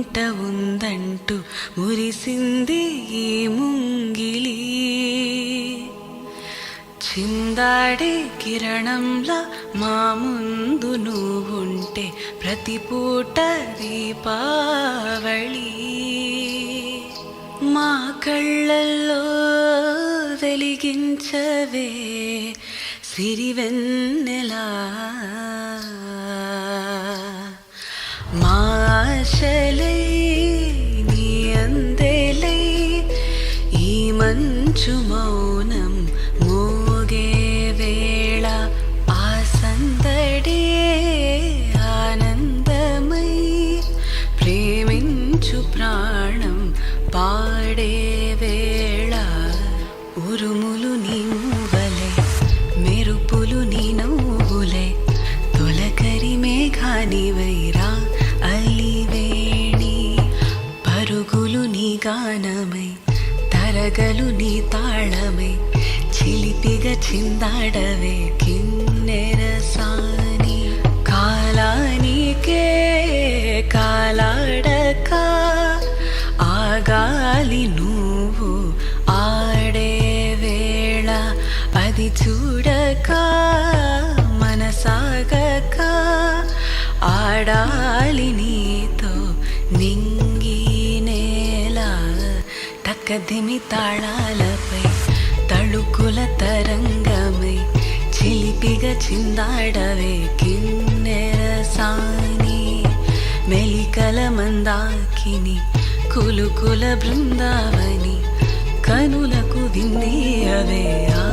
ఇంట ఉందంటూ మురిసింది ఈ ముంగిలి. చిందాడే కిరణంలా మా ముందు నువ్వుంటే ప్రతి పూట దీపావళి. మా కళ్ళల్లో వెలిగించవే సిరివెన్నెలా. మా ఆశలై నీ అందెలై ఈ మంచు మౌనం మోగే వేళ ఆ సందడే ఆనందమై ప్రేమించు ప్రాణం పాడే వేళ. ఉరుములు నీ మూవలే మెరుపులు నీ నవ్వులే తొలకరి మేఘానివైరా అలివేణి. పరుగులు నీ గానమై తరగలు నీ తాళమై చిలిపిగా చిందాడవే కిన్నెరసాని. కాలానికే కాలాడక ఆగాలి నువ్వు ఆడే వేళ. అది చూడక మనసాగక ఆడాలి నీతో నింగి నేల. తక్కదిమి తాళాలపై తళుకుల తరంగమై చిలిపిగా చిందాడవే కిన్నెరసాని. మెలికల మందాకిని కులుకుల బృందావని కనులకు విందియవే ఆ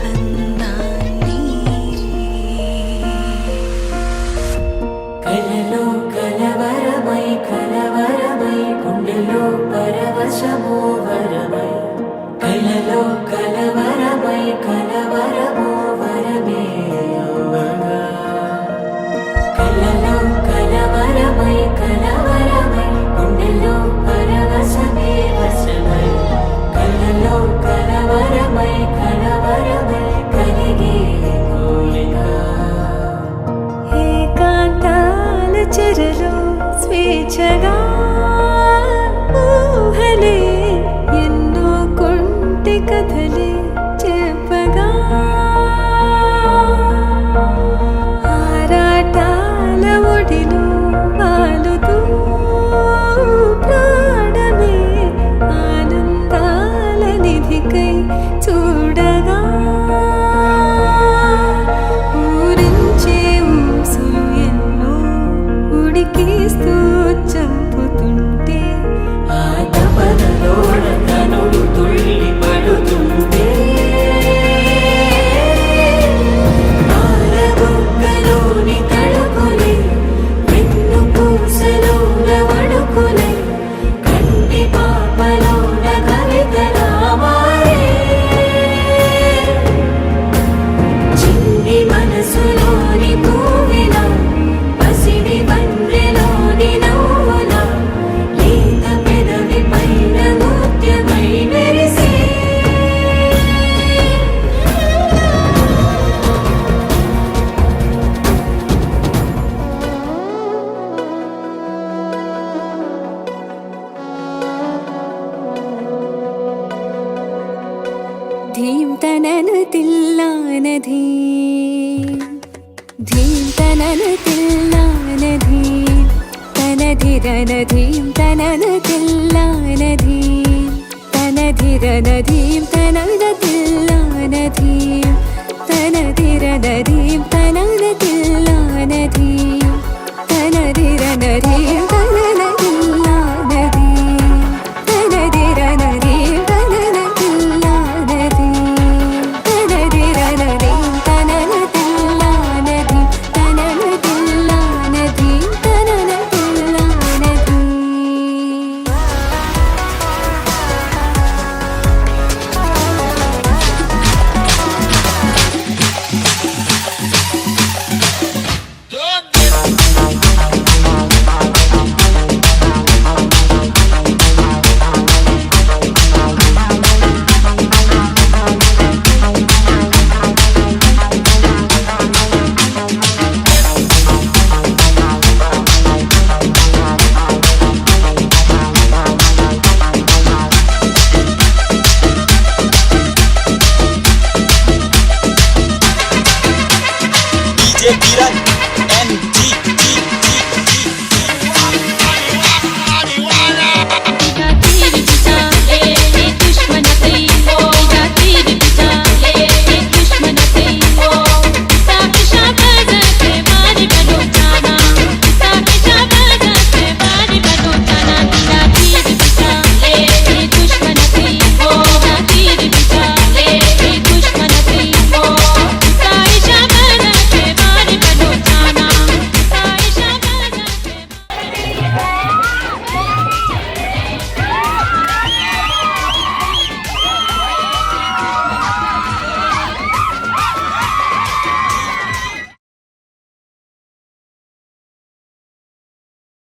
అందాన్ని. కలలో కలవరమై కలవరమై గుండెలో పరవశమో వరమై. కలలో కలవరమై కలవరమో వరమే అవ్వగా. కలలో కలవరమై కలవరమై గుండెలో పరవశమే వశమై. కలలో కలవరమై కలవరమై కలిగే కోరిక. ఏకాంతాల చెరలో స్వేచ్ఛగా ఊహలే ఎన్నో కొంటె కథలే చెప్పగా. ఆరాటాల ఒడిలో వాలుతూ ప్రాణమే ఆనందాల నిధికై చూడగా. ఊరించే ఊసులు ఎన్నో ఉడికిస్తూ చంపుతుంటే ఆ తపనలోన కనులు తుళ్ళి పడుతుంటే. ఆరబుగ్గలోని తడుకులే వెన్ను పూసలోన వడుకులే కంటి పాపలోన కవితలా మారే. చిన్ని మనసులోని పూవిలా పసిడి బండ్రెలోని నవ్వులా లేత పెదవి పైన ముత్యమై మెరిసే. ధీం తనను తిల్లానధీ ధీం తనను తిల్లానధీ తనధిరనధీం తనను తిల్లానధీ తనధిరనధీ